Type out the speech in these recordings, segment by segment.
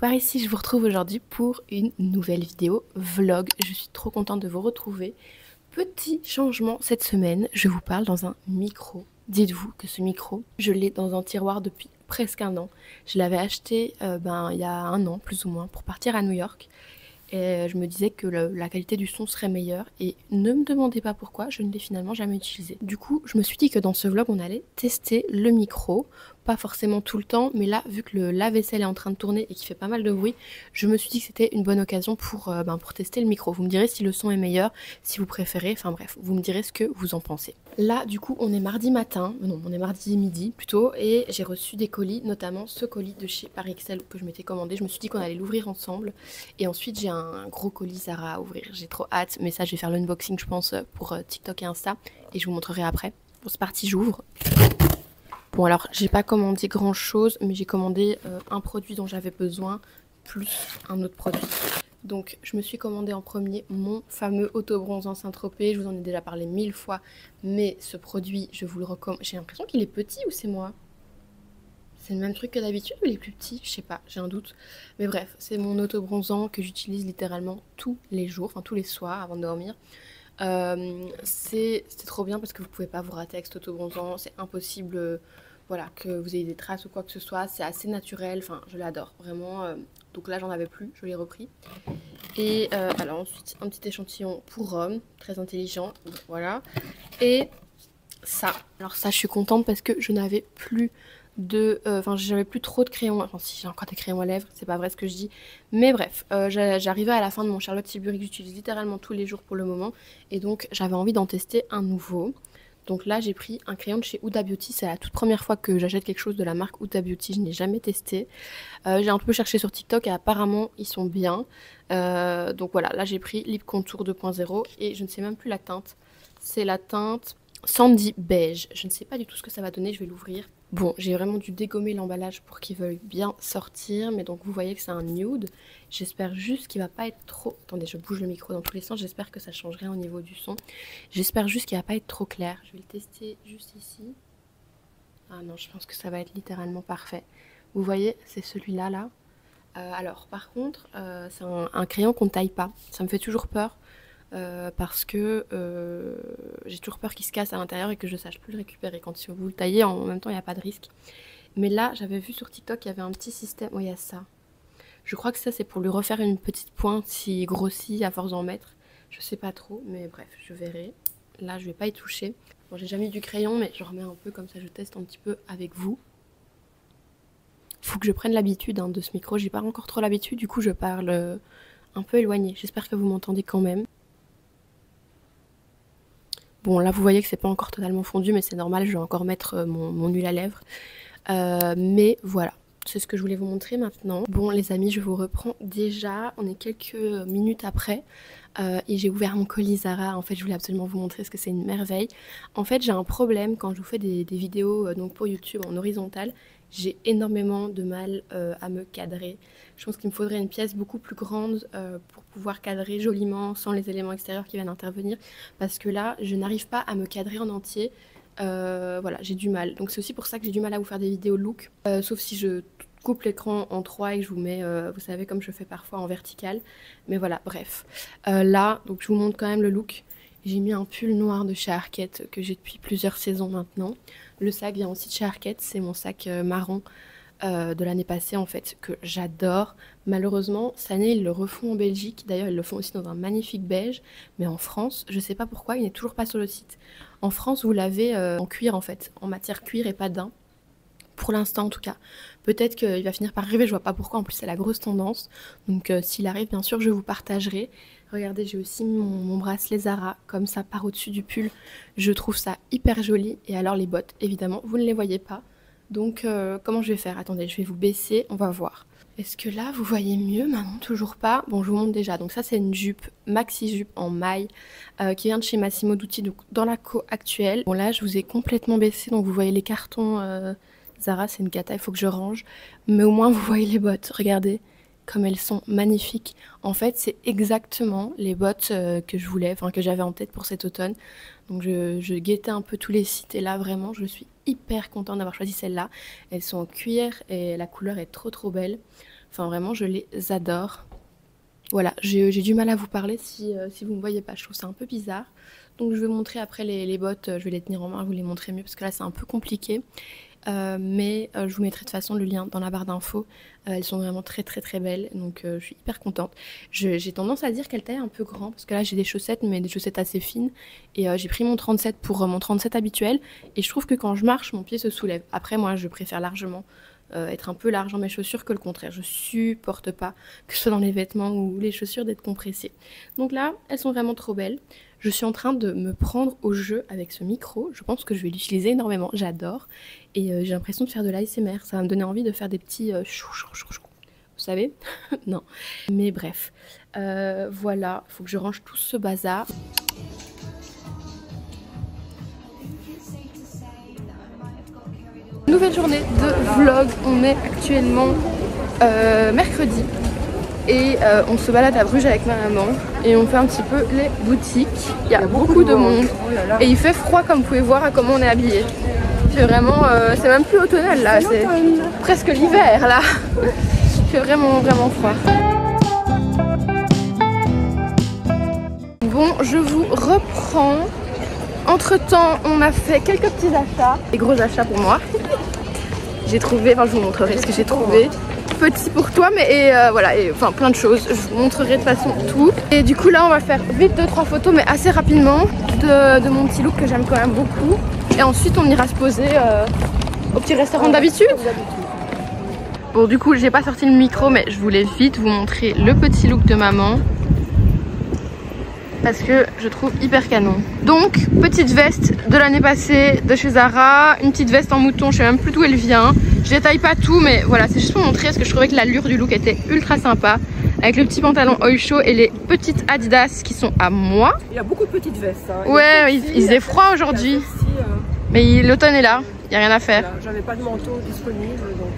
par ici, je vous retrouve aujourd'hui pour une nouvelle vidéo vlog. Je suis trop contente de vous retrouver. Petit changement cette semaine, je vous parle dans un micro. Dites-vous que ce micro, je l'ai dans un tiroir depuis presque un an. Je l'avais acheté il y a un an plus ou moins pour partir à New York. Et je me disais que la qualité du son serait meilleure et ne me demandez pas pourquoi, je ne l'ai finalement jamais utilisé. Du coup, je me suis dit que dans ce vlog, on allait tester le micro. Pas forcément tout le temps, mais là, vu que le lave-vaisselle est en train de tourner et qu'il fait pas mal de bruit, je me suis dit que c'était une bonne occasion pour tester le micro. Vous me direz si le son est meilleur, si vous préférez, enfin bref, vous me direz ce que vous en pensez. Là, du coup, on est mardi matin, non, on est mardi midi plutôt, et j'ai reçu des colis, notamment ce colis de chez Paris Excel que je m'étais commandé. Je me suis dit qu'on allait l'ouvrir ensemble, et ensuite j'ai un gros colis Zara à ouvrir. J'ai trop hâte, mais ça, je vais faire l'unboxing, je pense, pour TikTok et Insta, et je vous montrerai après. Bon, c'est parti, j'ouvre. Bon, alors, j'ai pas commandé grand chose, mais j'ai commandé un produit dont j'avais besoin, plus un autre produit. Donc, je me suis commandé en premier mon fameux auto-bronzant Saint-Tropez. Je vous en ai déjà parlé 1000 fois, mais ce produit, je vous le recommande. J'ai l'impression qu'il est petit ou c'est moi? C'est le même truc que d'habitude ou il est plus petit? Je sais pas, j'ai un doute. Mais bref, c'est mon auto-bronzant que j'utilise littéralement tous les jours, enfin tous les soirs avant de dormir. C'est trop bien parce que vous pouvez pas vous rater avec cet auto-bronzant, c'est impossible voilà, que vous ayez des traces ou quoi que ce soit, c'est assez naturel, enfin je l'adore vraiment. Donc là j'en avais plus, je l'ai repris. Et alors ensuite un petit échantillon pour Rome, très intelligent, voilà. Et ça, alors ça je suis contente parce que je n'avais plus j'avais plus trop de crayons, enfin si j'ai encore des crayons à lèvres, c'est pas vrai ce que je dis, mais bref, j'arrivais à la fin de mon Charlotte Tilbury que j'utilise littéralement tous les jours pour le moment, et donc j'avais envie d'en tester un nouveau. Donc là j'ai pris un crayon de chez Huda Beauty, c'est la toute première fois que j'achète quelque chose de la marque Huda Beauty, je n'ai jamais testé. J'ai un peu cherché sur TikTok et apparemment ils sont bien. Donc voilà, là j'ai pris Lip Contour 2.0 et je ne sais même plus la teinte, c'est la teinte Sandy Beige, je ne sais pas du tout ce que ça va donner, je vais l'ouvrir. Bon, j'ai vraiment dû dégommer l'emballage pour qu'il veuille bien sortir, mais donc vous voyez que c'est un nude. J'espère juste qu'il va pas être trop... Attendez, je bouge le micro dans tous les sens, j'espère que ça change rien au niveau du son. J'espère juste qu'il va pas être trop clair. Je vais le tester juste ici. Ah non, je pense que ça va être littéralement parfait. Vous voyez, c'est celui-là, là. Alors, par contre, c'est un crayon qu'on ne taille pas. Ça me fait toujours peur. Parce que j'ai toujours peur qu'il se casse à l'intérieur et que je sache plus le récupérer. Quand si vous le taillez, en même temps, il n'y a pas de risque. Mais là, j'avais vu sur TikTok qu'il y avait un petit système. Oui, il y a ça. Je crois que ça, c'est pour lui refaire une petite pointe s'il grossit à force d'en mettre. Je sais pas trop, mais bref, je verrai. Là, je vais pas y toucher. Bon, j'ai jamais eu du crayon, mais je remets un peu comme ça, je teste un petit peu avec vous. Faut que je prenne l'habitude de ce micro. J'ai pas encore trop l'habitude, du coup, je parle un peu éloigné. J'espère que vous m'entendez quand même. Bon, là, vous voyez que c'est pas encore totalement fondu, mais c'est normal, je vais encore mettre mon huile à lèvres. Mais voilà, c'est ce que je voulais vous montrer maintenant. Bon, les amis, je vous reprends déjà. On est quelques minutes après. Et j'ai ouvert mon colis Zara. En fait, je voulais absolument vous montrer parce que c'est une merveille. En fait, j'ai un problème quand je vous fais des vidéos donc pour YouTube en horizontal. J'ai énormément de mal à me cadrer. Je pense qu'il me faudrait une pièce beaucoup plus grande pour pouvoir cadrer joliment sans les éléments extérieurs qui viennent intervenir. Parce que là, je n'arrive pas à me cadrer en entier. Voilà, j'ai du mal. Donc c'est aussi pour ça que j'ai du mal à vous faire des vidéos look. Sauf si je coupe l'écran en 3 et que je vous mets, vous savez, comme je fais parfois en vertical. Mais voilà, bref. Là, donc je vous montre quand même le look. J'ai mis un pull noir de chez Arket que j'ai depuis plusieurs saisons maintenant. Le sac vient aussi de chez Arket, c'est mon sac marron de l'année passée en fait, que j'adore. Malheureusement, cette année ils le refont en Belgique, d'ailleurs ils le font aussi dans un magnifique beige, mais en France, je sais pas pourquoi, il n'est toujours pas sur le site. En France, vous l'avez en cuir en fait, en matière cuir et pas daim. Pour l'instant en tout cas. Peut-être qu'il va finir par arriver, je vois pas pourquoi, en plus c'est la grosse tendance. Donc s'il arrive, bien sûr, je vous partagerai. Regardez, j'ai aussi mis mon bracelet Zara, comme ça, par au-dessus du pull. Je trouve ça hyper joli. Et alors les bottes, évidemment, vous ne les voyez pas. Donc comment je vais faire? Attendez, je vais vous baisser, on va voir. Est-ce que là, vous voyez mieux? Maman, toujours pas. Bon, je vous montre déjà. Donc ça, c'est une jupe, maxi jupe en maille, qui vient de chez Massimo Dutti, donc dans la co actuelle. Bon là, je vous ai complètement baissé, donc vous voyez les cartons... Zara, c'est une cata, il faut que je range. Mais au moins, vous voyez les bottes. Regardez comme elles sont magnifiques. En fait, c'est exactement les bottes que je voulais, enfin que j'avais en tête pour cet automne. Donc je guettais un peu tous les sites et là, vraiment, je suis hyper contente d'avoir choisi celles-là. Elles sont en cuir et la couleur est trop belle. Enfin vraiment je les adore. Voilà, j'ai du mal à vous parler si vous me voyez pas, je trouve ça un peu bizarre. Donc je vais vous montrer après les bottes, je vais les tenir en main, je vous les montrer mieux parce que là c'est un peu compliqué. Mais je vous mettrai de toute façon le lien dans la barre d'infos. Elles sont vraiment très très très belles, donc je suis hyper contente. J'ai tendance à dire qu'elles taillent un peu grand parce que là j'ai des chaussettes, mais des chaussettes assez fines, et j'ai pris mon 37 pour mon 37 habituel, et je trouve que quand je marche mon pied se soulève. Après moi je préfère largement être un peu large dans mes chaussures que le contraire. Je supporte pas, que ce soit dans les vêtements ou les chaussures, d'être compressées. Donc là elles sont vraiment trop belles. Je suis en train de me prendre au jeu avec ce micro. Je pense que je vais l'utiliser énormément. J'adore. Et j'ai l'impression de faire de l'ASMR. Ça va me donner envie de faire des petits chou chou chou chou. Vous savez? Non. Mais bref. Voilà. Il faut que je range tout ce bazar. Nouvelle journée de vlog. On est actuellement mercredi. Et on se balade à Bruges avec ma maman et on fait un petit peu les boutiques. Il y a beaucoup de monde et il fait froid comme vous pouvez voir à comment on est habillé. C'est vraiment, c'est même plus automnal là, c'est presque l'hiver là. Il fait vraiment vraiment froid. Bon, je vous reprends. Entre temps, on a fait quelques petits achats, des gros achats pour moi. J'ai trouvé, enfin je vous montrerai ce que j'ai trouvé. Petit pour toi, mais voilà, et enfin plein de choses. Je vous montrerai de toute façon tout. Et du coup là on va faire vite 2-3 photos, mais assez rapidement, de mon petit look que j'aime quand même beaucoup. Et ensuite on ira se poser au petit restaurant d'habitude. Bon, du coup j'ai pas sorti le micro, mais je voulais vite vous montrer le petit look de maman parce que je trouve hyper canon. Donc petite veste de l'année passée de chez Zara, une petite veste en mouton, je sais même plus d'où elle vient. Je détaille pas tout, mais voilà, c'est juste pour montrer parce que je trouvais que l'allure du look était ultra sympa, avec le petit pantalon oil show et les petites Adidas qui sont à moi. Il y a beaucoup de petites vestes. Hein. Ouais, il faisait froid aujourd'hui, mais l'automne est là, il y a rien à faire. Voilà, j'avais pas de manteau disponible, donc.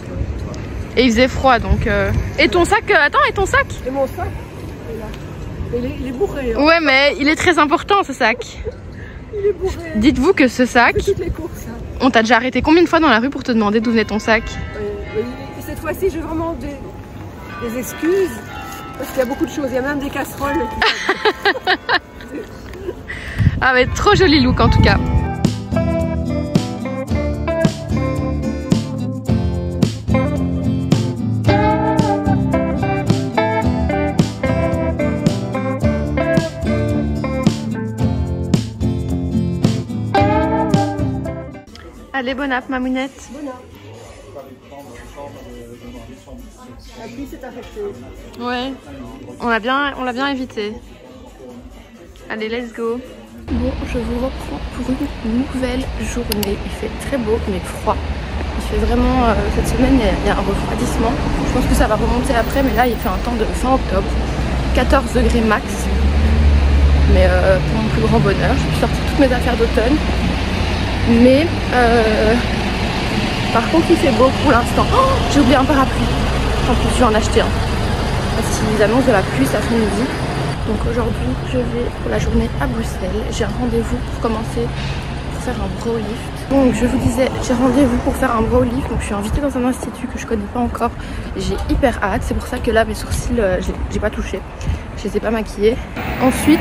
Et il faisait froid, donc. Et ton sac, attends, et ton sac? Et mon sac. Il est bourré. Hein. Ouais, mais il est très important ce sac. Il est bourré. Dites-vous que ce sac, toutes les courses, hein. On t'a déjà arrêté combien de fois dans la rue pour te demander d'où venait ton sac? Oui. Et cette fois-ci, j'ai vraiment des excuses. Parce qu'il y a beaucoup de choses. Il y a même des casseroles. Ah mais trop joli look en tout cas. Allez, bonne app, mamounette. Bonne app. La pluie s'est affectée. Ouais, on l'a bien évité. Allez, let's go. Bon, je vous reprends pour une nouvelle journée. Il fait très beau, mais froid. Il fait vraiment, cette semaine, il y a un refroidissement. Je pense que ça va remonter après, mais là, il fait un temps de fin octobre. 14 degrés max. Mais pour mon plus grand bonheur, je suis sortie toutes mes affaires d'automne. Mais par contre il fait beau pour l'instant. Oh, j'ai oublié un parapluie. En plus je vais en acheter un parce qu'ils annoncent de la pluie cet après-midi. Donc aujourd'hui je vais pour la journée à Bruxelles. J'ai un rendez-vous pour commencer pour faire un brow lift. Donc je vous disais, j'ai rendez-vous pour faire un brow lift. Donc je suis invitée dans un institut que je connais pas encore. J'ai hyper hâte. C'est pour ça que là mes sourcils j'ai pas touché. Je les ai pas maquillés. Ensuite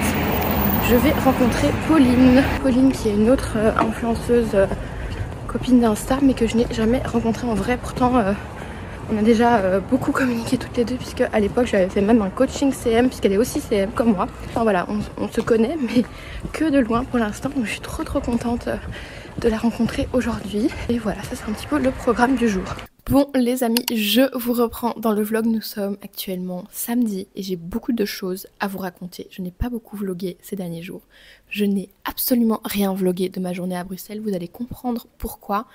je vais rencontrer Pauline. Pauline qui est une autre influenceuse copine d'Insta, mais que je n'ai jamais rencontrée en vrai. Pourtant on a déjà beaucoup communiqué toutes les deux, puisque à l'époque j'avais fait même un coaching CM, puisqu'elle est aussi CM comme moi. Enfin voilà, on se connaît, mais que de loin pour l'instant. Donc je suis trop contente de la rencontrer aujourd'hui. Et voilà, ça c'est un petit peu le programme du jour. Bon les amis, je vous reprends dans le vlog. Nous sommes actuellement samedi et j'ai beaucoup de choses à vous raconter. Je n'ai pas beaucoup vlogué ces derniers jours. Je n'ai absolument rien vlogué de ma journée à Bruxelles. Vous allez comprendre pourquoi.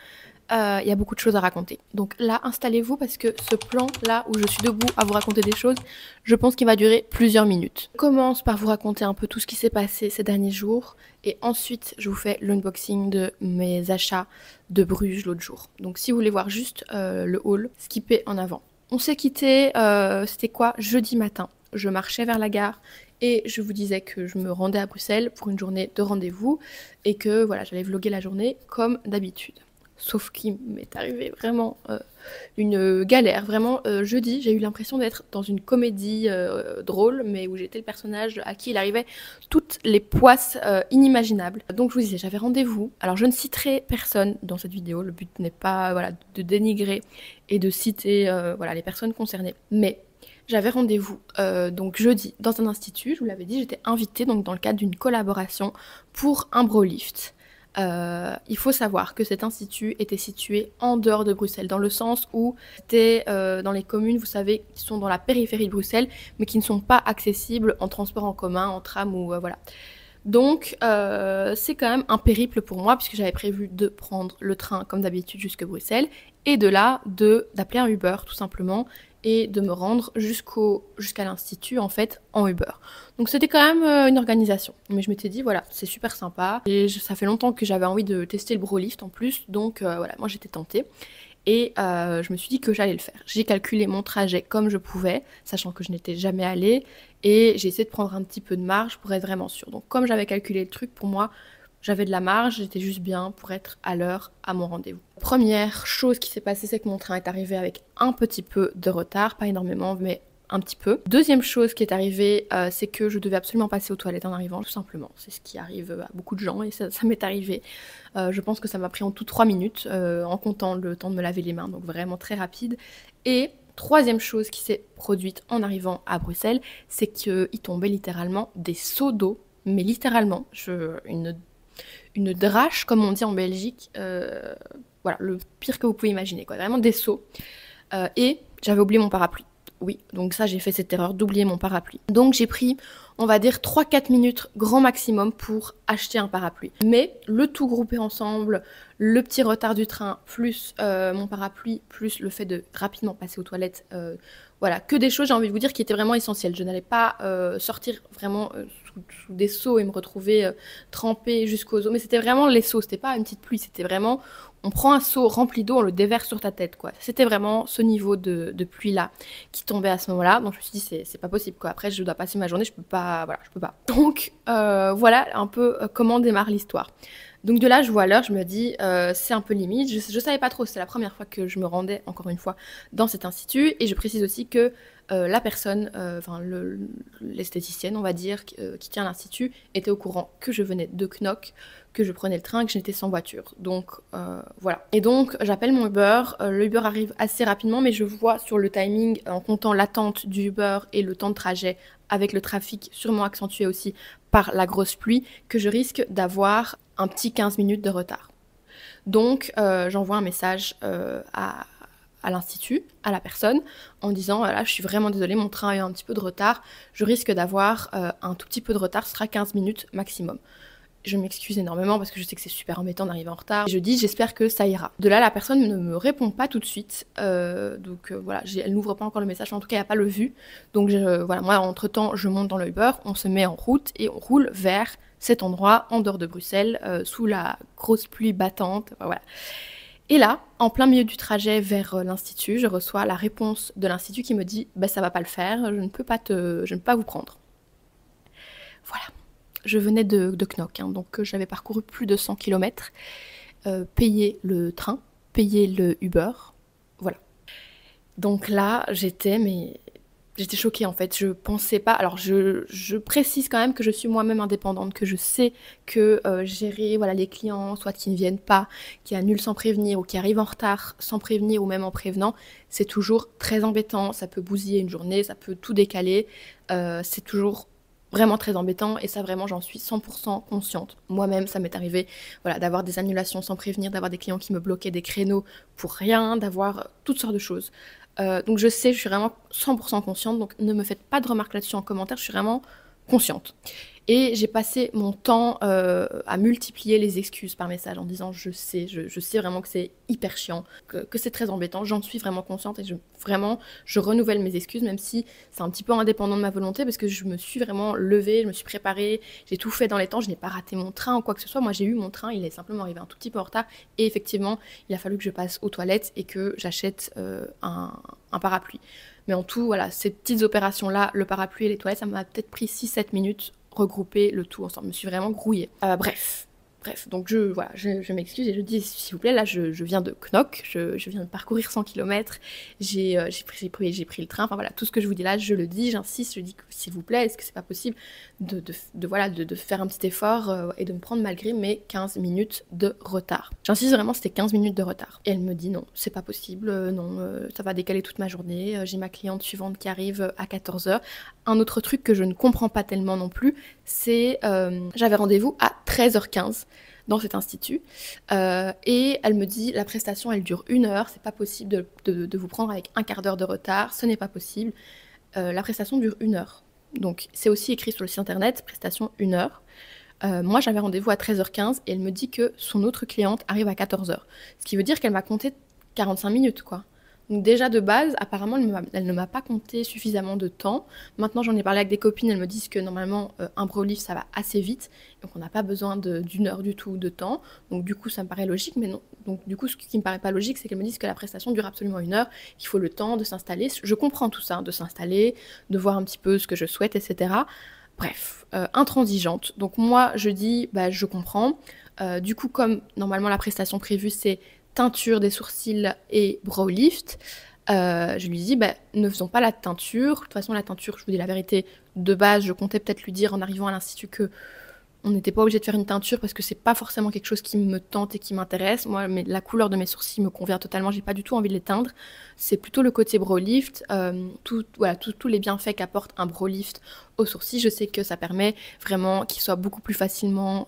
Il y a beaucoup de choses à raconter. Donc là, installez-vous parce que ce plan là où je suis debout à vous raconter des choses, je pense qu'il va durer plusieurs minutes. Je commence par vous raconter un peu tout ce qui s'est passé ces derniers jours et ensuite je vous fais l'unboxing de mes achats de Bruges l'autre jour. Donc si vous voulez voir juste le haul, skippez en avant. On s'est quitté, c'était quoi? Jeudi matin. Je marchais vers la gare et je vous disais que je me rendais à Bruxelles pour une journée de rendez-vous et que voilà, j'allais vlogger la journée comme d'habitude. Sauf qu'il m'est arrivé vraiment une galère. Vraiment, jeudi, j'ai eu l'impression d'être dans une comédie drôle, mais où j'étais le personnage à qui il arrivait toutes les poisses inimaginables. Donc je vous disais, j'avais rendez-vous. Alors je ne citerai personne dans cette vidéo. Le but n'est pas voilà, de dénigrer et de citer voilà, les personnes concernées. Mais j'avais rendez-vous donc jeudi dans un institut. Je vous l'avais dit, j'étais invitée donc dans le cadre d'une collaboration pour un brolift. Il faut savoir que cet institut était situé en dehors de Bruxelles, dans le sens où c'était dans les communes, vous savez, qui sont dans la périphérie de Bruxelles, mais qui ne sont pas accessibles en transport en commun, en tram ou voilà. Donc c'est quand même un périple pour moi, puisque j'avais prévu de prendre le train comme d'habitude jusque Bruxelles, et de là d'appeler un Uber tout simplement, et de me rendre jusqu'à l'institut en fait en Uber. Donc c'était quand même une organisation. Mais je m'étais dit voilà, c'est super sympa. Et ça fait longtemps que j'avais envie de tester le Brolift en plus. Donc voilà, moi j'étais tentée. Et je me suis dit que j'allais le faire. J'ai calculé mon trajet comme je pouvais, sachant que je n'étais jamais allée. Et j'ai essayé de prendre un petit peu de marge pour être vraiment sûre. Donc comme j'avais calculé le truc, pour moi, j'avais de la marge, j'étais juste bien pour être à l'heure à mon rendez-vous. Première chose qui s'est passée, c'est que mon train est arrivé avec un petit peu de retard, pas énormément, mais un petit peu. Deuxième chose qui est arrivée, c'est que je devais absolument passer aux toilettes en arrivant, tout simplement. C'est ce qui arrive à beaucoup de gens et ça m'est arrivé. Je pense que ça m'a pris en tout 3 minutes, en comptant le temps de me laver les mains, donc vraiment très rapide. Et troisième chose qui s'est produite en arrivant à Bruxelles, c'est qu'il tombait littéralement des seaux d'eau, mais littéralement, une drache, comme on dit en Belgique, voilà, le pire que vous pouvez imaginer, quoi, vraiment des seaux. Et j'avais oublié mon parapluie. Oui, donc ça, j'ai fait cette erreur d'oublier mon parapluie. Donc j'ai pris, on va dire, 3-4 minutes grand maximum pour acheter un parapluie. Mais le tout groupé ensemble, le petit retard du train, plus mon parapluie, plus le fait de rapidement passer aux toilettes, voilà, que des choses, j'ai envie de vous dire, qui étaient vraiment essentielles. Je n'allais pas sortir vraiment sous des seaux et me retrouver trempée jusqu'aux os. Mais c'était vraiment les seaux, c'était pas une petite pluie, c'était vraiment... On prend un seau rempli d'eau, on le déverse sur ta tête, quoi. C'était vraiment ce niveau de pluie-là qui tombait à ce moment-là. Donc je me suis dit, c'est pas possible, quoi. Après, je dois passer ma journée, je peux pas, voilà, je peux pas. Donc voilà un peu comment démarre l'histoire. Donc de là, je vois l'heure, je me dis, c'est un peu limite. Je savais pas trop, c'est la première fois que je me rendais, encore une fois, dans cet institut. Et je précise aussi que la personne, enfin l'esthéticienne, on va dire, qui tient l'institut, était au courant que je venais de Knock, que je prenais le train, que j'étais sans voiture. Donc voilà. Et donc j'appelle mon Uber, le Uber arrive assez rapidement, mais je vois sur le timing, en comptant l'attente du Uber et le temps de trajet, avec le trafic sûrement accentué aussi par la grosse pluie, que je risque d'avoir un petit 15 minutes de retard. Donc j'envoie un message à l'institut, à la personne, en disant voilà, je suis vraiment désolée, mon train a eu un petit peu de retard, je risque d'avoir un tout petit peu de retard, ce sera 15 minutes maximum. Je m'excuse énormément parce que je sais que c'est super embêtant d'arriver en retard. Je dis j'espère que ça ira. De là, la personne ne me répond pas tout de suite. Donc voilà, elle n'ouvre pas encore le message, en tout cas, elle n'a pas le vu. Donc voilà, moi, entre-temps, je monte dans le Uber, on se met en route et on roule vers cet endroit, en dehors de Bruxelles, sous la grosse pluie battante. Voilà. Et là, en plein milieu du trajet vers l'institut, je reçois la réponse de l'institut qui me dit bah, ça va pas le faire, je ne peux pas vous prendre. Voilà. Je venais de Knock, hein, donc j'avais parcouru plus de 100 km, payé le train, payé le Uber, voilà. Donc là, j'étais choquée en fait, je pensais pas, alors je précise quand même que je suis moi-même indépendante, que je sais que gérer voilà, les clients, soit qui ne viennent pas, qui annulent sans prévenir, ou qui arrivent en retard sans prévenir, ou même en prévenant, c'est toujours très embêtant, ça peut bousiller une journée, ça peut tout décaler, c'est toujours vraiment très embêtant et ça vraiment j'en suis 100% consciente. Moi-même ça m'est arrivé voilà, d'avoir des annulations sans prévenir, d'avoir des clients qui me bloquaient des créneaux pour rien, d'avoir toutes sortes de choses. Donc je sais, je suis vraiment 100% consciente, donc ne me faites pas de remarques là-dessus en commentaire, je suis vraiment consciente. Et j'ai passé mon temps à multiplier les excuses par message en disant je sais vraiment que c'est hyper chiant, que c'est très embêtant, j'en suis vraiment consciente et je renouvelle mes excuses même si c'est un petit peu indépendant de ma volonté parce que je me suis vraiment levée, je me suis préparée, j'ai tout fait dans les temps, je n'ai pas raté mon train ou quoi que ce soit, moi j'ai eu mon train, il est simplement arrivé un tout petit peu en retard et effectivement il a fallu que je passe aux toilettes et que j'achète un parapluie. Mais en tout, voilà, ces petites opérations-là, le parapluie et les toilettes, ça m'a peut-être pris 6-7 minutes regrouper le tout ensemble. Je me suis vraiment grouillée. Bref, Bref, donc voilà, je m'excuse et je dis s'il vous plaît, là je viens de Knock, je viens de parcourir 100 km, j'ai pris le train, enfin voilà, tout ce que je vous dis là, je le dis, j'insiste, je dis s'il vous plaît, est-ce que c'est pas possible de faire un petit effort et de me prendre malgré mes 15 minutes de retard. J'insiste vraiment, c'était 15 minutes de retard. Et elle me dit non, c'est pas possible, ça va décaler toute ma journée, j'ai ma cliente suivante qui arrive à 14h. Un autre truc que je ne comprends pas tellement non plus, c'est j'avais rendez-vous à 13h15 dans cet institut et elle me dit la prestation elle dure 1 heure, c'est pas possible de vous prendre avec un quart d'heure de retard, ce n'est pas possible, la prestation dure 1 heure. Donc c'est aussi écrit sur le site internet, prestation 1 heure. Moi j'avais rendez-vous à 13h15 et elle me dit que son autre cliente arrive à 14h. Ce qui veut dire qu'elle m'a compté 45 minutes quoi. Donc déjà de base, apparemment, elle ne m'a pas compté suffisamment de temps. Maintenant, j'en ai parlé avec des copines, elles me disent que normalement, un brolift, ça va assez vite. Donc on n'a pas besoin d'une heure du tout de temps. Donc du coup, ça me paraît logique, mais non. Donc du coup, ce qui me paraît pas logique, c'est qu'elles me disent que la prestation dure absolument 1 heure, qu'il faut le temps de s'installer. Je comprends tout ça, de s'installer, de voir un petit peu ce que je souhaite, etc. Bref, intransigeante. Donc moi, je dis, bah je comprends. Du coup, comme normalement la prestation prévue, c'est teinture des sourcils et brow lift, je lui dis ne faisons pas la teinture. De toute façon la teinture, je vous dis la vérité, de base je comptais peut-être lui dire en arrivant à l'institut que on n'était pas obligé de faire une teinture parce que c'est pas forcément quelque chose qui me tente et qui m'intéresse. Moi, la couleur de mes sourcils me convient totalement, j'ai pas du tout envie de les teindre. C'est plutôt le côté brow lift, tous les bienfaits qu'apporte un brow lift aux sourcils. Je sais que ça permet vraiment qu'ils soient beaucoup plus facilement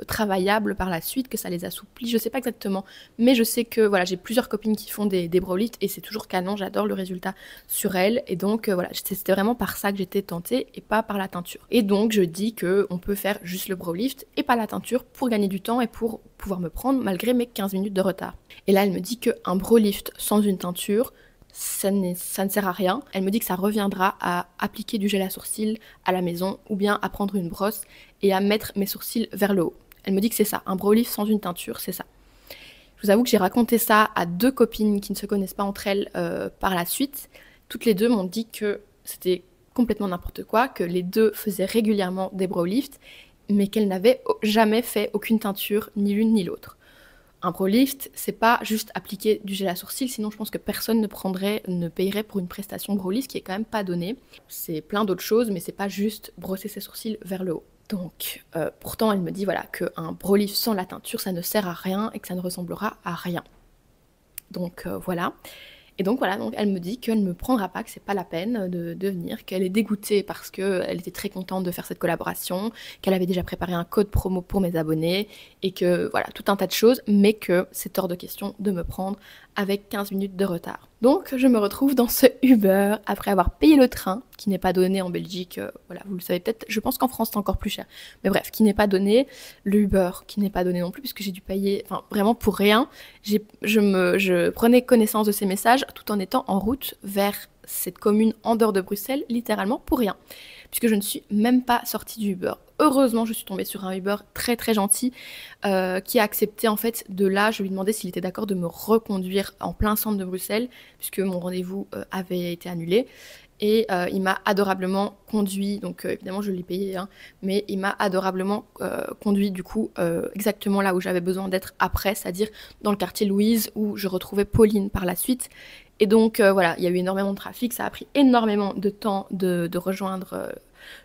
travaillables par la suite, que ça les assouplit. Je sais pas exactement, mais je sais que voilà, j'ai plusieurs copines qui font des brow lifts et c'est toujours canon. J'adore le résultat sur elles et donc voilà, c'était vraiment par ça que j'étais tentée et pas par la teinture. Et donc je dis que on peut faire juste le brow lift et pas la teinture pour gagner du temps et pour pouvoir me prendre malgré mes 15 minutes de retard. Et là, elle me dit qu'un brow lift sans une teinture, ça ne sert à rien. Elle me dit que ça reviendra à appliquer du gel à sourcils à la maison ou bien à prendre une brosse et à mettre mes sourcils vers le haut. Elle me dit que c'est ça, un brow lift sans une teinture, c'est ça. Je vous avoue que j'ai raconté ça à 2 copines qui ne se connaissent pas entre elles par la suite. Toutes les 2 m'ont dit que c'était complètement n'importe quoi, que les 2 faisaient régulièrement des brow lifts, mais qu'elles n'avaient jamais fait aucune teinture, ni l'une ni l'autre. Un brow lift, c'est pas juste appliquer du gel à sourcils, sinon je pense que personne ne payerait pour une prestation brow lift qui est quand même pas donnée. C'est plein d'autres choses, mais c'est pas juste brosser ses sourcils vers le haut. Donc, pourtant, elle me dit voilà qu'un brow lift sans la teinture, ça ne sert à rien et que ça ne ressemblera à rien. Donc voilà. Et donc voilà, donc elle me dit qu'elle ne me prendra pas, que c'est pas la peine de venir, qu'elle est dégoûtée parce qu'elle était très contente de faire cette collaboration, qu'elle avait déjà préparé un code promo pour mes abonnés, et que voilà, tout un tas de choses, mais que c'est hors de question de me prendre avec 15 minutes de retard. Donc je me retrouve dans ce Uber après avoir payé le train, qui n'est pas donné en Belgique, voilà, vous le savez peut-être, je pense qu'en France c'est encore plus cher, mais bref, qui n'est pas donné, le Uber qui n'est pas donné non plus, puisque j'ai dû payer, enfin vraiment pour rien. Je prenais connaissance de ces messages tout en étant en route vers cette commune en dehors de Bruxelles, littéralement pour rien, puisque je ne suis même pas sortie du Uber. Heureusement, je suis tombée sur un Uber très très gentil qui a accepté en fait de là, je lui demandais s'il était d'accord de me reconduire en plein centre de Bruxelles, puisque mon rendez-vous avait été annulé. Et il m'a adorablement conduit, donc évidemment je l'ai payé, hein, mais il m'a adorablement conduit du coup exactement là où j'avais besoin d'être après, c'est-à-dire dans le quartier Louise où je retrouvais Pauline par la suite. Et donc voilà, il y a eu énormément de trafic, ça a pris énormément de temps de rejoindre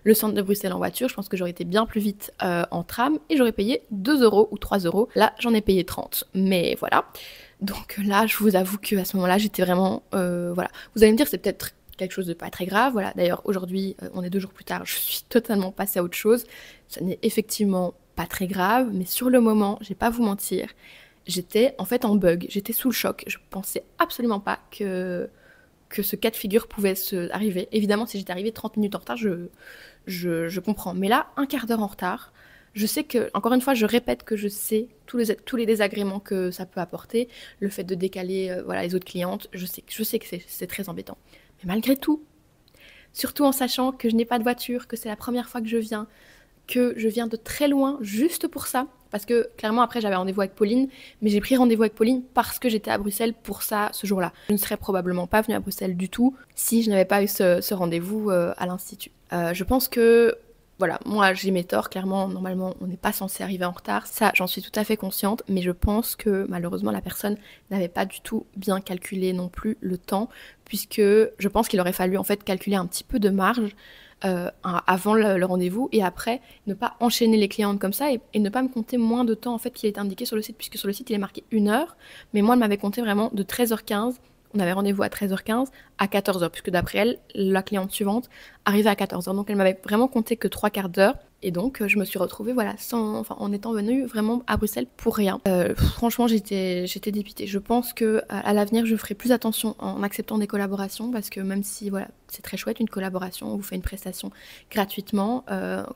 le centre de Bruxelles en voiture. Je pense que j'aurais été bien plus vite en tram et j'aurais payé 2 € ou 3 €. Là, j'en ai payé 30, mais voilà. Donc là, je vous avoue qu'à ce moment-là, j'étais vraiment... voilà. Vous allez me dire, c'est peut-être quelque chose de pas très grave. Voilà. D'ailleurs, aujourd'hui, on est 2 jours plus tard, je suis totalement passée à autre chose. Ça n'est effectivement pas très grave, mais sur le moment, je vais pas vous mentir, j'étais en fait en bug, j'étais sous le choc. Je pensais absolument pas que ce cas de figure pouvait arriver. Évidemment, si j'étais arrivée 30 minutes en retard, je comprends. Mais là, un quart d'heure en retard, je sais que, encore une fois, je répète que je sais tous les désagréments que ça peut apporter, le fait de décaler voilà, les autres clientes, je sais que c'est très embêtant. Mais malgré tout, surtout en sachant que je n'ai pas de voiture, que c'est la première fois que je viens de très loin juste pour ça, parce que clairement après j'avais rendez-vous avec Pauline, mais j'ai pris rendez-vous avec Pauline parce que j'étais à Bruxelles pour ça ce jour-là. Je ne serais probablement pas venue à Bruxelles du tout si je n'avais pas eu ce rendez-vous à l'institut. Je pense que Voilà, moi j'ai mes torts, clairement, normalement on n'est pas censé arriver en retard, ça j'en suis tout à fait consciente, mais je pense que malheureusement la personne n'avait pas du tout bien calculé non plus le temps, puisque je pense qu'il aurait fallu en fait calculer un petit peu de marge avant le rendez-vous et après ne pas enchaîner les clientes comme ça et ne pas me compter moins de temps en fait qu'il est indiqué sur le site, puisque sur le site il est marqué 1 heure, mais moi elle m'avait compté vraiment de 13h15. On avait rendez-vous à 13h15 à 14h, puisque d'après elle, la cliente suivante arrivait à 14h. Donc elle m'avait vraiment compté que 3/4 d'heure. Et donc je me suis retrouvée voilà, en étant venue vraiment à Bruxelles pour rien. Franchement, j'étais dépitée. Je pense que à l'avenir, je ferai plus attention en acceptant des collaborations, parce que même si voilà, c'est très chouette une collaboration, on vous fait une prestation gratuitement,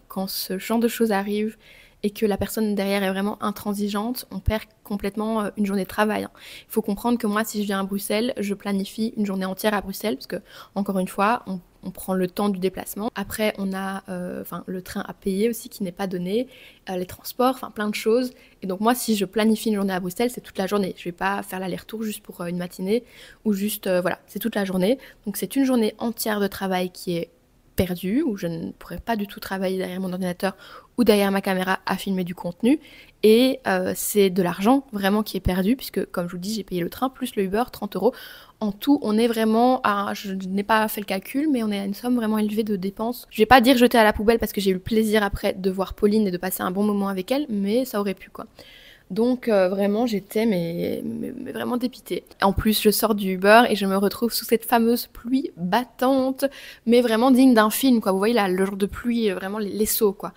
quand ce genre de choses arrive et que la personne derrière est vraiment intransigeante, on perd complètement une journée de travail. Il faut comprendre que moi, si je viens à Bruxelles, je planifie une journée entière à Bruxelles, parce que, encore une fois, on prend le temps du déplacement. Après, on a le train à payer aussi qui n'est pas donné, les transports, plein de choses. Et donc moi, si je planifie une journée à Bruxelles, c'est toute la journée. Je ne vais pas faire l'aller-retour juste pour une matinée ou juste, voilà, c'est toute la journée. Donc c'est une journée entière de travail qui est perdue, où je ne pourrais pas du tout travailler derrière mon ordinateur ou derrière ma caméra à filmer du contenu. Et c'est de l'argent vraiment qui est perdu, puisque comme je vous dis, j'ai payé le train plus le Uber, 30 €. En tout, on est vraiment à, je n'ai pas fait le calcul, mais on est à une somme vraiment élevée de dépenses. Je vais pas dire jeter à la poubelle parce que j'ai eu le plaisir après de voir Pauline et de passer un bon moment avec elle, mais ça aurait pu quoi. Donc vraiment j'étais mais vraiment dépitée. En plus je sors du Uber et je me retrouve sous cette fameuse pluie battante, mais vraiment digne d'un film quoi. Vous voyez là, le genre de pluie, vraiment les sauts quoi.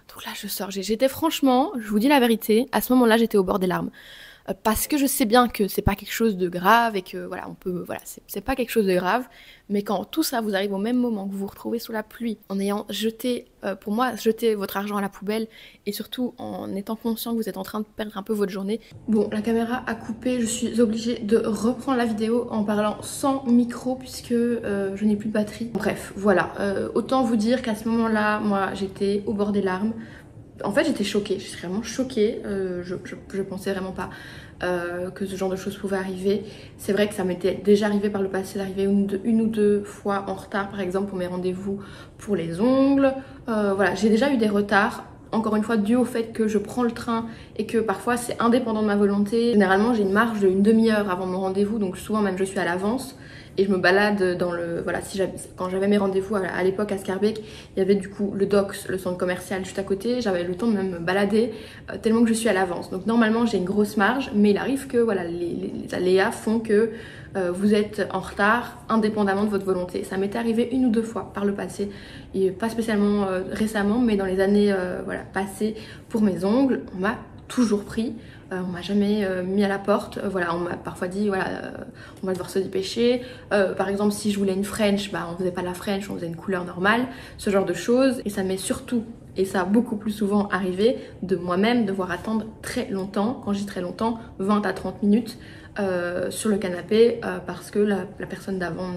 Donc là je sors, j'étais franchement, je vous dis la vérité, à ce moment-là j'étais au bord des larmes. Parce que je sais bien que c'est pas quelque chose de grave et que voilà, c'est pas quelque chose de grave, mais quand tout ça vous arrive au même moment, que vous vous retrouvez sous la pluie, en ayant jeté, pour moi, jeté votre argent à la poubelle et surtout en étant conscient que vous êtes en train de perdre un peu votre journée. Bon, la caméra a coupé, je suis obligée de reprendre la vidéo en parlant sans micro puisque je n'ai plus de batterie. Bref, voilà, autant vous dire qu'à ce moment-là, moi j'étais au bord des larmes. En fait, j'étais choquée, j'étais vraiment choquée, je pensais vraiment pas que ce genre de choses pouvait arriver. C'est vrai que ça m'était déjà arrivé par le passé d'arriver une ou deux fois en retard, par exemple pour mes rendez-vous pour les ongles. Voilà, j'ai déjà eu des retards, encore une fois dû au fait que je prends le train et que parfois c'est indépendant de ma volonté. Généralement, j'ai une marge d'une demi-heure avant mon rendez-vous, donc souvent même je suis à l'avance. Et je me balade dans le... Voilà, quand j'avais mes rendez-vous à l'époque à Schaerbeek, il y avait du coup le Docks, le centre commercial juste à côté. J'avais le temps de même me balader tellement que je suis à l'avance. Donc normalement, j'ai une grosse marge, mais il arrive que voilà, les aléas font que vous êtes en retard indépendamment de votre volonté. Ça m'était arrivé une ou deux fois par le passé, et pas spécialement récemment, mais dans les années voilà, passées pour mes ongles, on m'a toujours pris. On m'a jamais mis à la porte. Voilà, on m'a parfois dit voilà, on va devoir se dépêcher. Par exemple, si je voulais une French, bah, on faisait pas la French, on faisait une couleur normale, ce genre de choses. Et ça m'est surtout, et ça a beaucoup plus souvent arrivé, de moi-même devoir attendre très longtemps, quand je dis très longtemps, 20 à 30 minutes sur le canapé parce que la personne d'avant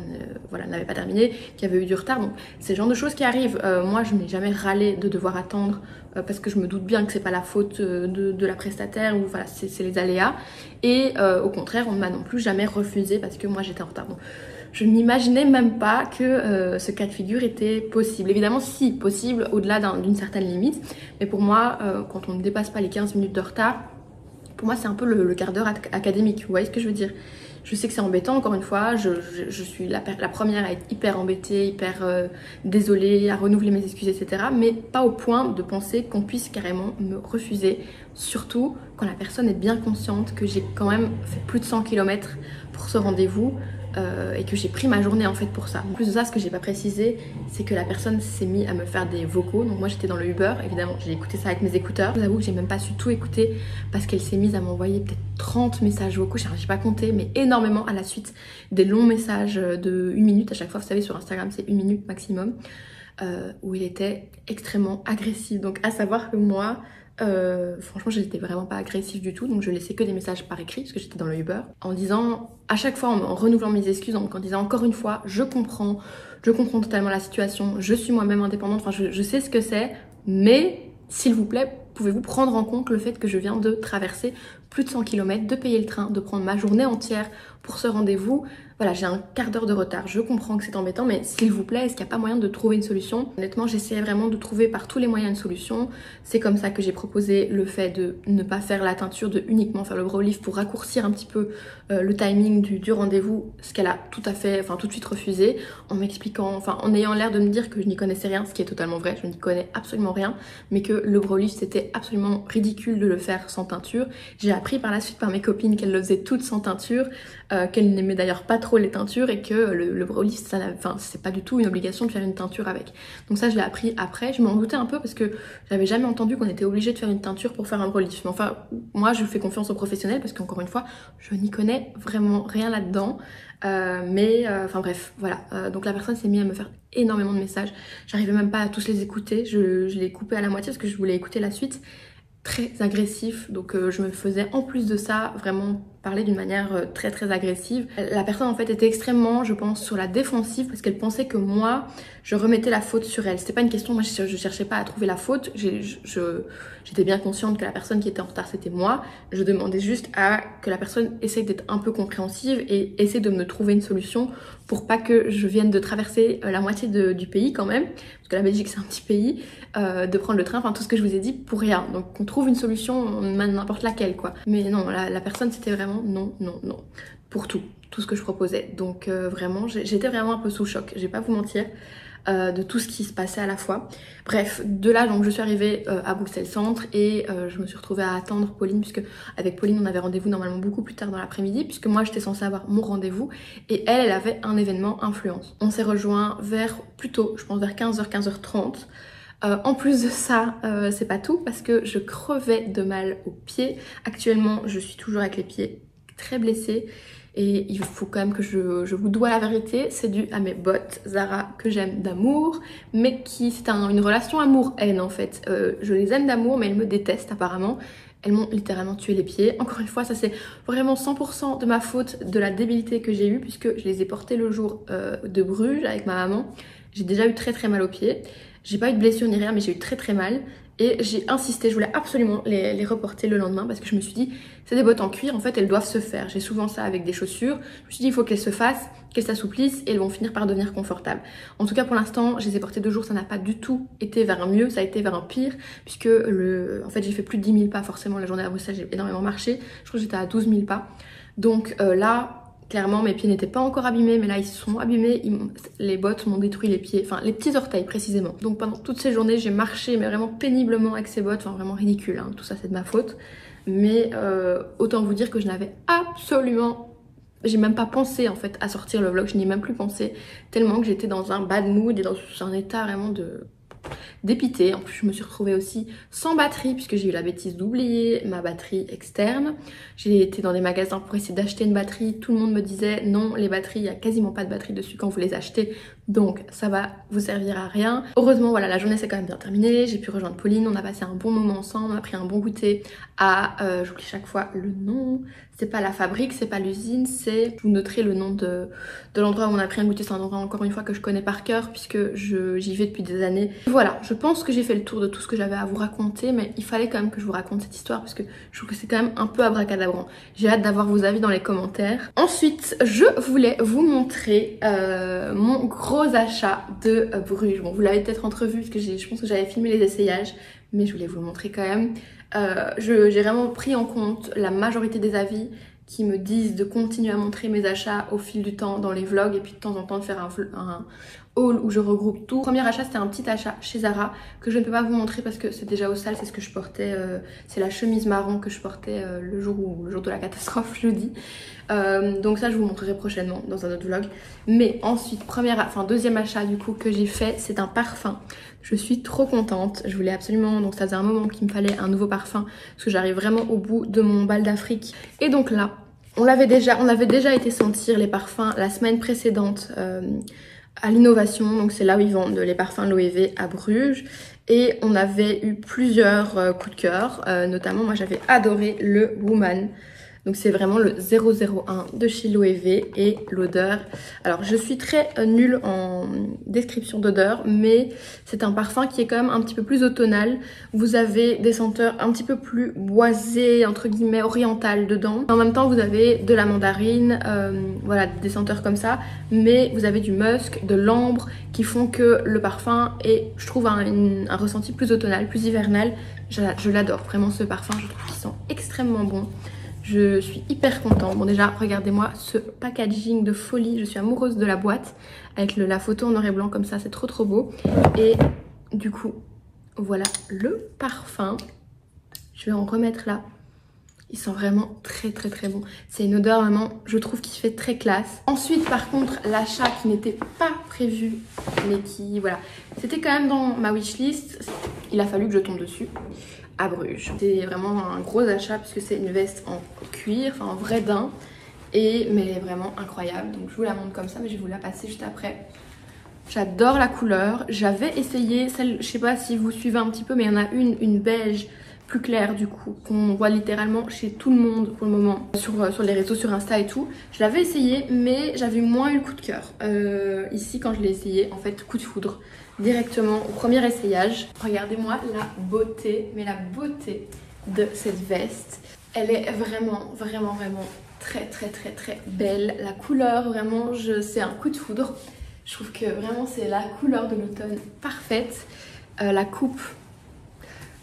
voilà, n'avait pas terminé, qui avait eu du retard. Donc c'est le genre de choses qui arrivent. Moi je n'ai jamais râlé de devoir attendre parce que je me doute bien que c'est pas la faute de la prestataire, ou voilà, c'est les aléas. Et au contraire, on ne m'a non plus jamais refusé parce que moi j'étais en retard. Donc, je n'imaginais même pas que ce cas de figure était possible. Évidemment, si, possible, au-delà d'une certaine limite. Mais pour moi, quand on ne dépasse pas les 15 minutes de retard, pour moi, c'est un peu le quart d'heure académique. Vous voyez ce que je veux dire? Je sais que c'est embêtant, encore une fois. Je suis la première à être hyper embêtée, hyper désolée, à renouveler mes excuses, etc. Mais pas au point de penser qu'on puisse carrément me refuser. Surtout quand la personne est bien consciente que j'ai quand même fait plus de 100 km pour ce rendez-vous. Et que j'ai pris ma journée en fait pour ça. En plus de ça, ce que j'ai pas précisé, c'est que la personne s'est mise à me faire des vocaux. Donc moi j'étais dans le Uber, évidemment j'ai écouté ça avec mes écouteurs. Je vous avoue que j'ai même pas su tout écouter parce qu'elle s'est mise à m'envoyer peut-être 30 messages vocaux, j'ai pas compté, mais énormément à la suite. Des longs messages de 1 minute à chaque fois, vous savez sur Instagram c'est 1 minute maximum, où il était extrêmement agressif. Donc à savoir que moi, franchement j'étais vraiment pas agressive du tout, donc je laissais que des messages par écrit parce que j'étais dans le Uber, en disant à chaque fois, en renouvelant mes excuses, en disant encore une fois je comprends totalement la situation, je suis moi-même indépendante, enfin je sais ce que c'est, mais s'il vous plaît, pouvez-vous prendre en compte le fait que je viens de traverser plus de 100 km, de payer le train, de prendre ma journée entière pour ce rendez-vous. Voilà, j'ai un quart d'heure de retard, je comprends que c'est embêtant, mais s'il vous plaît, est-ce qu'il n'y a pas moyen de trouver une solution? Honnêtement, j'essayais vraiment de trouver par tous les moyens une solution. C'est comme ça que j'ai proposé le fait de ne pas faire la teinture, de uniquement faire le brow lift pour raccourcir un petit peu le timing du rendez-vous, ce qu'elle a tout à fait, enfin tout de suite refusé, en m'expliquant, enfin en ayant l'air de me dire que je n'y connaissais rien, ce qui est totalement vrai, je n'y connais absolument rien, mais que le brow lift c'était absolument ridicule de le faire sans teinture. J'ai appris par la suite par mes copines qu'elles le faisaient toutes sans teinture, qu'elles n'aimaient d'ailleurs pas trop les teintures et que le brow lift, ça, enfin, c'est pas du tout une obligation de faire une teinture avec. Donc ça, je l'ai appris après. Je m'en doutais un peu parce que j'avais jamais entendu qu'on était obligé de faire une teinture pour faire un brow lift. Mais enfin, moi, je fais confiance aux professionnels parce qu'encore une fois, je n'y connais vraiment rien là-dedans. Enfin bref, voilà. Donc la personne s'est mise à me faire énormément de messages. J'arrivais même pas à tous les écouter. Je les coupais à la moitié parce que je voulais écouter la suite. Très agressif, donc je me faisais en plus de ça vraiment parler d'une manière très agressive. La personne en fait était extrêmement, je pense, sur la défensive parce qu'elle pensait que moi je remettais la faute sur elle. C'était pas une question, moi je cherchais pas à trouver la faute, j'étais bien consciente que la personne qui était en retard c'était moi. Je demandais juste à que la personne essaye d'être un peu compréhensive et essaie de me trouver une solution pour pas que je vienne de traverser la moitié du pays quand même, parce que la Belgique c'est un petit pays, de prendre le train, enfin tout ce que je vous ai dit pour rien. Donc on trouve une solution, n'importe laquelle quoi. Mais non, la personne c'était vraiment non, pour tout ce que je proposais. Donc vraiment, j'étais vraiment un peu sous choc, je vais pas vous mentir, de tout ce qui se passait à la fois. Bref, de là donc je suis arrivée à Bruxelles Centre et je me suis retrouvée à attendre Pauline, puisque avec Pauline on avait rendez-vous normalement beaucoup plus tard dans l'après-midi, puisque moi j'étais censée avoir mon rendez-vous et elle avait un événement influence. On s'est rejoint vers, plutôt je pense vers 15h, 15h30. En plus de ça, c'est pas tout parce que je crevais de mal aux pieds. Actuellement, je suis toujours avec les pieds très blessés et il faut quand même que je vous dois la vérité. C'est dû à mes bottes Zara que j'aime d'amour, mais qui c'est une relation amour-haine en fait. Je les aime d'amour, mais elles me détestent apparemment. Elles m'ont littéralement tué les pieds. Encore une fois, ça c'est vraiment 100% de ma faute, de la débilité que j'ai eue, puisque je les ai portées le jour de Bruges avec ma maman. J'ai déjà eu très mal aux pieds. J'ai pas eu de blessure ni rien, mais j'ai eu très mal. Et j'ai insisté, je voulais absolument les reporter le lendemain parce que je me suis dit, c'est des bottes en cuir, en fait elles doivent se faire. J'ai souvent ça avec des chaussures. Je me suis dit, il faut qu'elles se fassent, qu'elles s'assouplissent et elles vont finir par devenir confortables. En tout cas pour l'instant, je les ai portées 2 jours, ça n'a pas du tout été vers un mieux, ça a été vers un pire. Puisque en fait j'ai fait plus de 10 000 pas forcément la journée à Bruxelles, j'ai énormément marché. Je crois que j'étais à 12 000 pas. Donc là... Clairement, mes pieds n'étaient pas encore abîmés, mais là ils sont abîmés. Les bottes m'ont détruit les pieds, enfin les petits orteils précisément. Donc pendant toutes ces journées, j'ai marché, mais vraiment péniblement avec ces bottes, enfin vraiment ridicule. Hein. Tout ça, c'est de ma faute. Mais autant vous dire que je n'avais absolument, j'ai même pas pensé en fait à sortir le vlog. Je n'y ai même plus pensé tellement que j'étais dans un bad mood et dans un état vraiment de dépitée. En plus je me suis retrouvée aussi sans batterie puisque j'ai eu la bêtise d'oublier ma batterie externe. J'ai été dans des magasins pour essayer d'acheter une batterie, tout le monde me disait non, les batteries, il n'y a quasiment pas de batterie dessus quand vous les achetez, donc ça va vous servir à rien. Heureusement voilà, la journée s'est quand même bien terminée, j'ai pu rejoindre Pauline, on a passé un bon moment ensemble, on a pris un bon goûter à, j'oublie chaque fois le nom, c'est pas la fabrique, c'est pas l'usine, c'est, je vous noterai le nom de l'endroit où on a pris un goûter, c'est un endroit encore une fois que je connais par cœur puisque j'y vais depuis des années. Voilà, je pense que j'ai fait le tour de tout ce que j'avais à vous raconter, mais il fallait quand même que je vous raconte cette histoire parce que je trouve que c'est quand même un peu abracadabrant. J'ai hâte d'avoir vos avis dans les commentaires. Ensuite, je voulais vous montrer mon gros achat de Bruges. Bon, vous l'avez peut-être entrevu parce que je pense que j'avais filmé les essayages, mais je voulais vous le montrer quand même. J'ai vraiment pris en compte la majorité des avis qui me disent de continuer à montrer mes achats au fil du temps dans les vlogs et puis de temps en temps de faire un haul où je regroupe tout. Premier achat, c'était un petit achat chez Zara que je ne peux pas vous montrer parce que c'est déjà au sale, c'est ce que je portais, c'est la chemise marron que je portais le jour de la catastrophe jeudi. Donc ça je vous montrerai prochainement dans un autre vlog. Mais ensuite, deuxième achat du coup que j'ai fait, c'est un parfum. Je suis trop contente, je voulais absolument, donc ça faisait un moment qu'il me fallait un nouveau parfum parce que j'arrive vraiment au bout de mon bal d'Afrique. Et donc là, on avait déjà été sentir les parfums la semaine précédente à l'Innovation, donc c'est là où ils vendent les parfums Loewe à Bruges. Et on avait eu plusieurs coups de cœur, notamment moi j'avais adoré le Woman. Donc c'est vraiment le 001 de chez Loewe et l'odeur. Alors je suis très nulle en description d'odeur, mais c'est un parfum qui est quand même un petit peu plus automnal. Vous avez des senteurs un petit peu plus boisées, entre guillemets orientales dedans. En même temps vous avez de la mandarine, voilà, des senteurs comme ça, mais vous avez du musk, de l'ambre qui font que le parfum est, je trouve, un ressenti plus automnal, plus hivernal. Je l'adore, vraiment ce parfum, je trouve qu'il sent extrêmement bon. Je suis hyper contente. Bon déjà, regardez-moi ce packaging de folie. Je suis amoureuse de la boîte avec la photo en noir et blanc comme ça. C'est trop trop beau. Et du coup, voilà le parfum. Je vais en remettre là. Il sent vraiment très très très bon. C'est une odeur vraiment, je trouve, qui fait très classe. Ensuite, par contre, l'achat qui n'était pas prévu, mais qui, voilà, c'était quand même dans ma wishlist. Il a fallu que je tombe dessus. À Bruges. C'est vraiment un gros achat puisque c'est une veste en cuir, enfin en vrai daim, mais elle est vraiment incroyable. Donc je vous la montre comme ça, mais je vais vous la passer juste après. J'adore la couleur. J'avais essayé celle, je sais pas si vous suivez un petit peu, mais il y en a une beige plus claire du coup, qu'on voit littéralement chez tout le monde pour le moment, sur les réseaux, sur Insta et tout. Je l'avais essayé, mais j'avais moins eu le coup de cœur. Ici, quand je l'ai essayé, en fait, coup de foudre. Directement au premier essayage. Regardez-moi la beauté, mais la beauté de cette veste. Elle est vraiment, vraiment, vraiment très, très, très, très belle. La couleur, vraiment, c'est un coup de foudre. Je trouve que vraiment, c'est la couleur de l'automne parfaite. La coupe,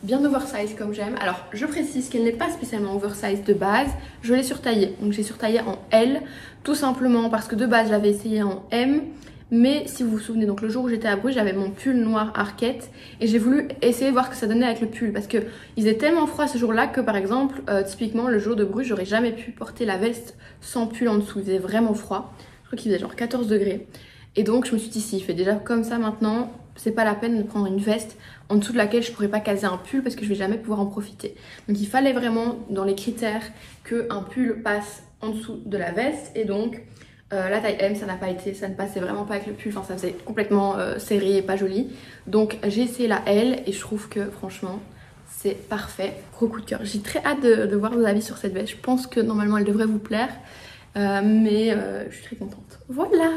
bien oversize comme j'aime. Alors, je précise qu'elle n'est pas spécialement oversize de base. Je l'ai surtaillée. Donc, j'ai surtaillé en L, tout simplement parce que de base, je l'avais essayé en M. Mais si vous vous souvenez, donc le jour où j'étais à Bruges, j'avais mon pull noir Arquette et j'ai voulu essayer de voir ce que ça donnait avec le pull parce que il faisait tellement froid ce jour-là que par exemple, typiquement le jour de Bruges, j'aurais jamais pu porter la veste sans pull en dessous. Il faisait vraiment froid. Je crois qu'il faisait genre 14 degrés. Et donc je me suis dit, si il fait déjà comme ça maintenant, c'est pas la peine de prendre une veste en dessous de laquelle je pourrais pas caser un pull parce que je vais jamais pouvoir en profiter. Donc il fallait vraiment dans les critères qu'un pull passe en dessous de la veste et donc la taille M, ça n'a pas été, ça ne passait vraiment pas avec le pull, enfin ça faisait complètement serré et pas joli. Donc j'ai essayé la L et je trouve que franchement c'est parfait, gros coup de cœur. J'ai très hâte de voir vos avis sur cette veste, je pense que normalement elle devrait vous plaire, mais je suis très contente. Voilà.